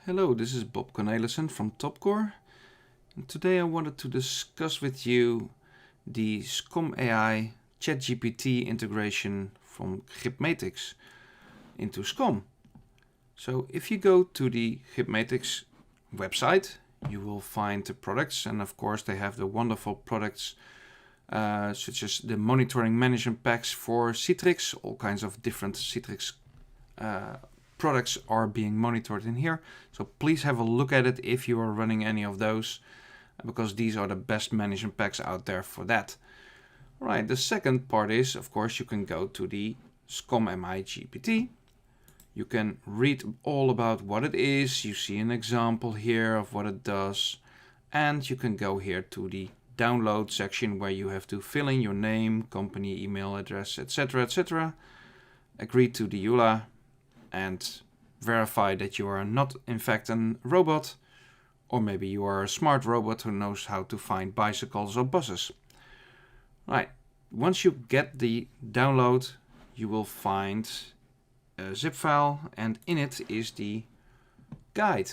Hello, this is Bob Cornelissen from TopQore, and today I wanted to discuss with you the SCOM AI Chat-GPT integration from GripMatix into SCOM. So if you go to the GripMatix website, you will find the products, and of course they have the wonderful products such as the monitoring management packs for Citrix. All kinds of different Citrix products are being monitored in here, so please have a look at it if you are running any of those, because these are the best management packs out there for that. Right, the second part is, of course, you can go to the SCOM AI GPT. You can read all about what it is. You see an example here of what it does, and you can go here to the download section where you have to fill in your name, company, email address, etc., etc. Agree to the EULA and verify that you are not in fact a robot, or maybe you are a smart robot who knows how to find bicycles or buses. Right, once you get the download, you will find a zip file, and in it is the guide.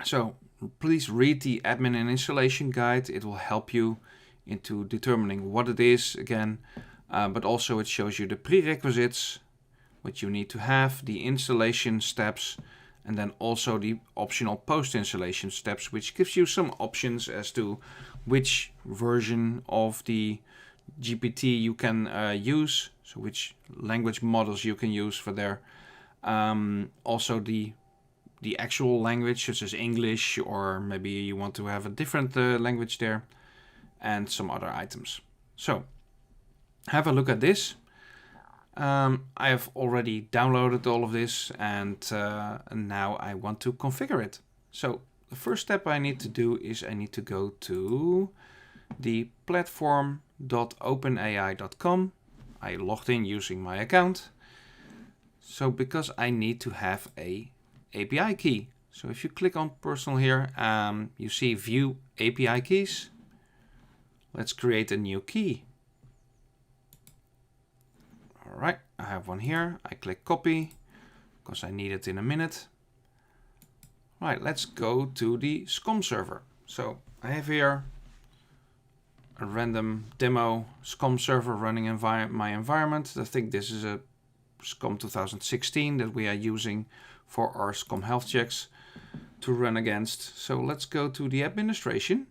So please read the admin and installation guide. It will help you into determining what it is again, but also it shows you the prerequisites, what you need to have, the installation steps, and then also the optional post-installation steps, which gives you some options as to which version of the GPT you can use, so which language models you can use for there. Also the actual language, such as English, or maybe you want to have a different language there, and some other items. So have a look at this. I have already downloaded all of this, and now I want to configure it. So the first step I need to do is I need to go to the platform.openai.com. I logged in using my account. So because I need to have a API key. So if you click on personal here, you see view API keys. Let's create a new key. All right, I have one here. I click copy because I need it in a minute. All right, let's go to the SCOM server. So I have here a random demo SCOM server running in my environment. I think this is a SCOM 2016 that we are using for our SCOM health checks to run against. So let's go to the administration.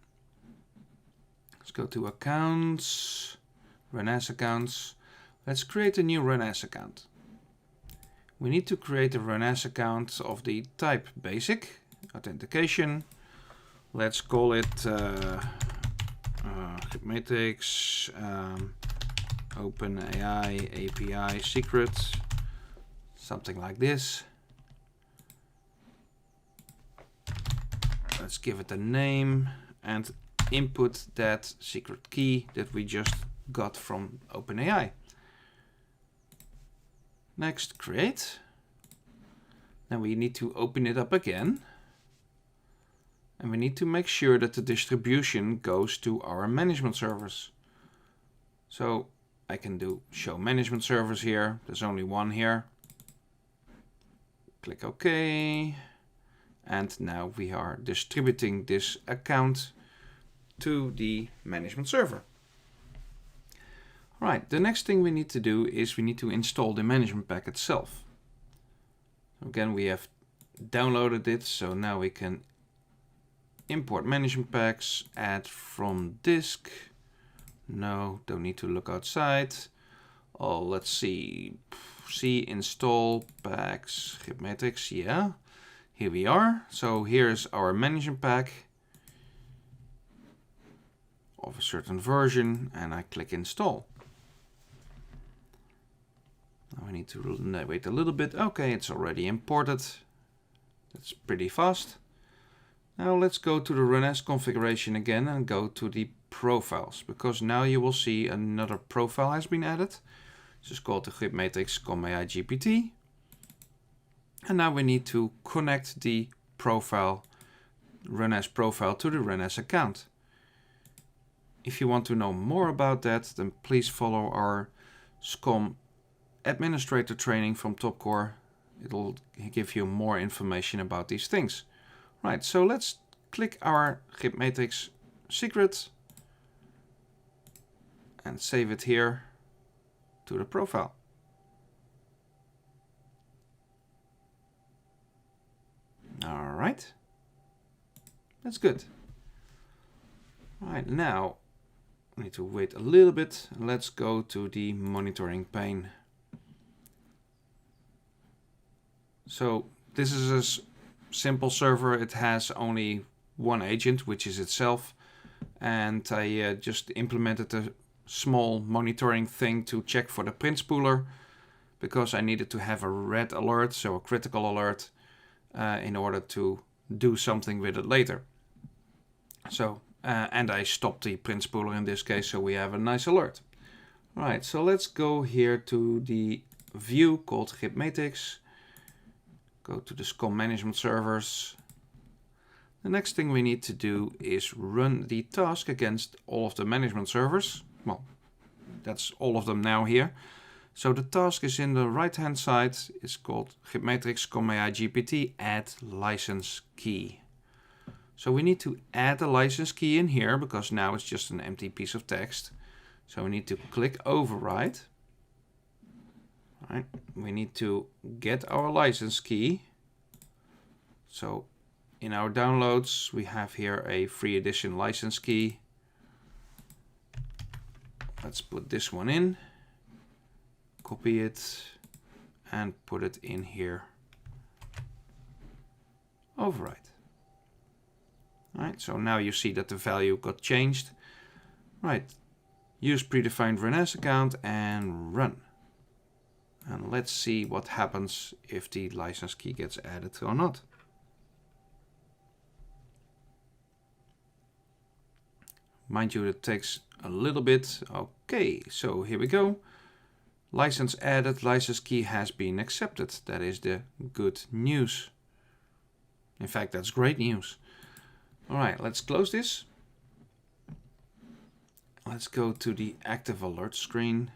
Let's go to accounts, run as accounts. Let's create a new run as account. We need to create a run as account of the type basic authentication. Let's call it GripMatix OpenAI API secret, something like this. Let's give it a name and input that secret key that we just got from OpenAI. Next, create. Then we need to open it up again. And we need to make sure that the distribution goes to our management servers. So I can do show management servers here. There's only one here. Click OK. And now we are distributing this account to the management server. Right, the next thing we need to do is we need to install the management pack itself. Again, we have downloaded it, so now we can import management packs, add from disk. No, don't need to look outside. Oh, let's see. See install packs, GripMatix, yeah. Here we are. So here's our management pack of a certain version, and I click install. Now I need to wait a little bit. Okay, it's already imported. That's pretty fast. Now let's go to the run as configuration again and go to the profiles, because now you will see another profile has been added. This is called the GripMatix SCOM AI GPT. And now we need to connect the profile, run as profile, to the run as account. If you want to know more about that, then please follow our SCOM administrator training from TopQore. it'll give you more information about these things. Right, so let's click our GripMatix secret and save it here to the profile. All right, that's good. All right, now I need to wait a little bit. Let's go to the monitoring pane. So this is a simple server. It has only one agent, which is itself. And I just implemented a small monitoring thing to check for the print spooler, because I needed to have a red alert, so a critical alert, in order to do something with it later. So, and I stopped the print spooler in this case, so we have a nice alert. All right, so let's go here to the view called GripMatix. Go to the SCOM management servers. The next thing we need to do is run the task against all of the management servers. Well, that's all of them now here. So the task is in the right hand side. It's called GripMatix SCOM GPT add license key. So we need to add a license key in here, because now it's just an empty piece of text. So we need to click override. All right. We need to get our license key. So in our downloads, we have here a free edition license key. Let's put this one in, copy it, and put it in here. Override. All right, so now you see that the value got changed. Right, use predefined run as account and run. And let's see what happens if the license key gets added or not. Mind you, it takes a little bit. Okay, so here we go. License added, license key has been accepted. That is the good news. In fact, that's great news. All right, let's close this. Let's go to the active alert screen.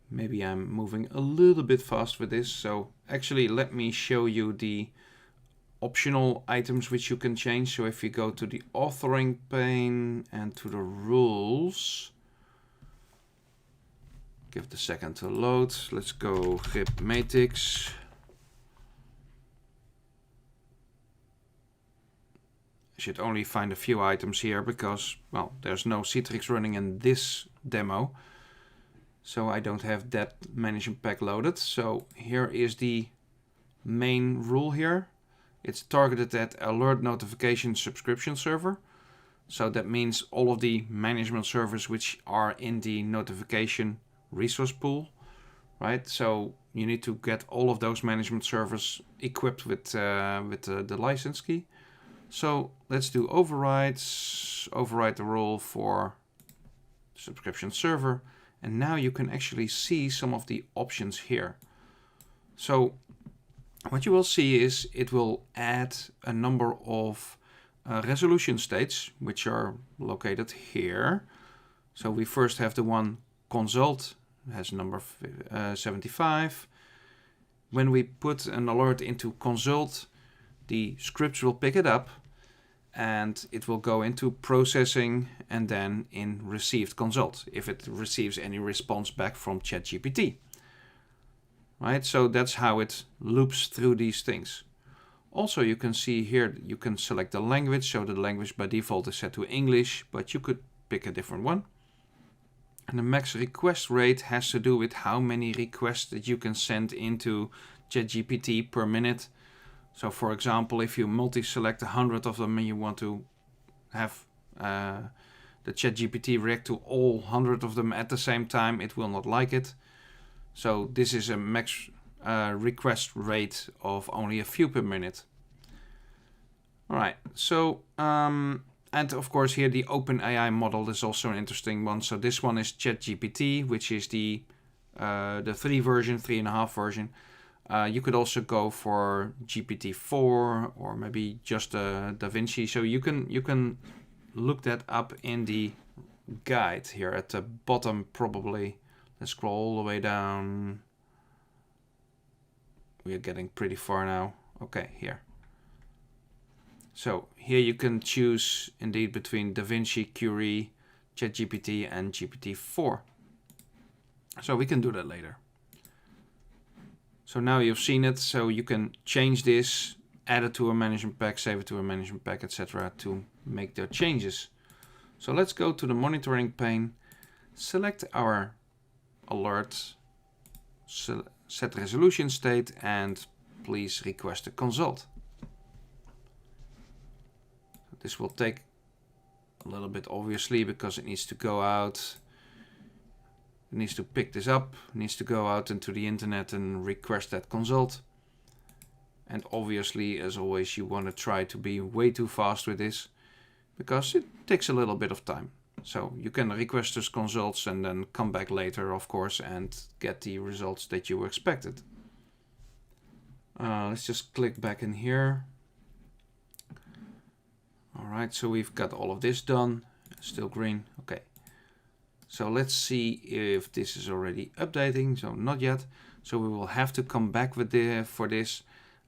Maybe I'm moving a little bit fast with this. So actually, let me show you the optional items which you can change. So if you go to the authoring pane and to the rules, give it a second to load. Let's go GripMatix. I should only find a few items here because, well, there's no Citrix running in this demo. So I don't have that management pack loaded. So here is the main rule here. It's targeted at alert notification subscription server. So that means all of the management servers which are in the notification resource pool, right? So you need to get all of those management servers equipped with the license key. So let's do overrides, override the role for subscription server. And now you can actually see some of the options here. So what you will see is it will add a number of resolution states, which are located here. So we first have the one consult, has number 75. When we put an alert into consult, the scripts will pick it up and it will go into processing and then in received consult if it receives any response back from Chat-GPT. Right, so that's how it loops through these things. Also, you can see here, you can select the language. So the language by default is set to English, but you could pick a different one. And the max request rate has to do with how many requests that you can send into Chat-GPT per minute. So for example, if you multi-select 100 of them and you want to have the Chat-GPT react to all 100 of them at the same time, it will not like it. So this is a max request rate of only a few per minute. All right, so, and of course here the OpenAI model is also an interesting one. So this one is Chat-GPT, which is the 3.5 version. You could also go for GPT-4 or maybe just DaVinci. So you can look that up in the guide here at the bottom probably. Let's scroll all the way down. We are getting pretty far now. Okay, here. So here you can choose indeed between DaVinci, Curie, Chat-GPT and GPT-4. So we can do that later. So now you've seen it, so you can change this, add it to a management pack, save it to a management pack, etc. to make the changes. So let's go to the monitoring pane, select our alert, set resolution state, and please request a consult. This will take a little bit, obviously, because it needs to go out. It needs to pick this up, needs to go out into the internet and request that consult. And obviously, as always, you want to try to be way too fast with this, because it takes a little bit of time. So you can request those consults and then come back later, of course, and get the results that you expected. Let's just click back in here. All right, so we've got all of this done. Still green. Okay. So let's see if this is already updating. So not yet. So we will have to come back with for this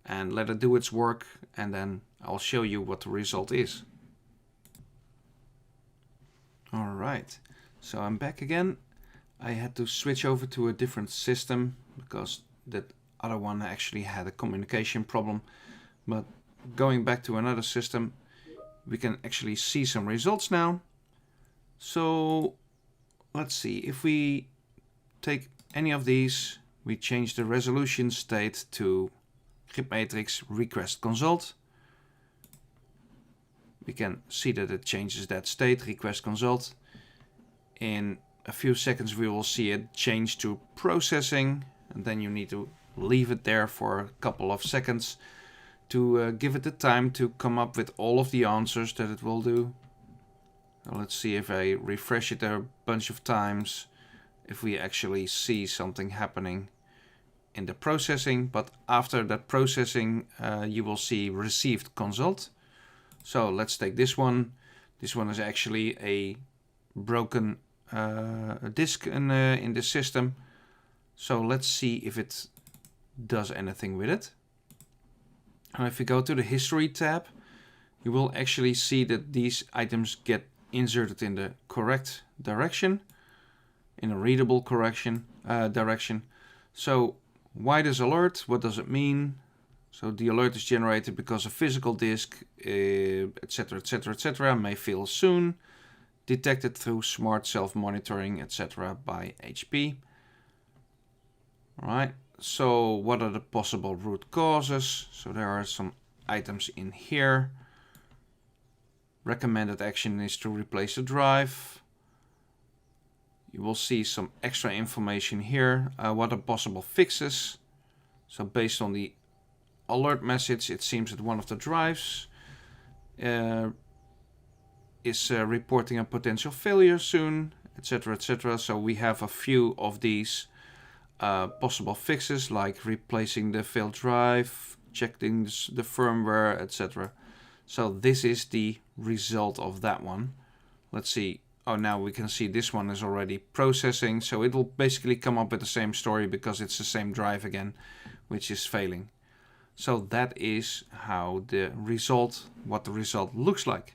and let it do its work, and then I'll show you what the result is. All right, so I'm back again. I had to switch over to a different system because that other one actually had a communication problem. But going back to another system, we can actually see some results now. So let's see, if we take any of these, we change the resolution state to GripMatix request consult. We can see that it changes that state, request consult. In a few seconds we will see it change to processing, and then you need to leave it there for a couple of seconds to give it the time to come up with all of the answers that it will do. Now let's see if I refresh it a bunch of times, if we actually see something happening in the processing. But after that processing, you will see received consult. So let's take this one. This one is actually a broken disk in the system. So let's see if it does anything with it. And if you go to the history tab, you will actually see that these items get inserted in the correct direction, in a readable direction. So why this alert? What does it mean? So the alert is generated because a physical disk, etc., etc., etc., may fail soon. Detected through smart self-monitoring, etc., by HP. All right. So what are the possible root causes? So there are some items in here. Recommended action is to replace the drive. You will see some extra information here. What are possible fixes? So based on the alert message, it seems that one of the drives is reporting a potential failure soon, etc., etc. So we have a few of these possible fixes, like replacing the failed drive, checking the firmware, etc. So this is the result of that one. Let's see. Oh, now we can see this one is already processing. So it will basically come up with the same story because it's the same drive again, which is failing. So that is how what the result looks like.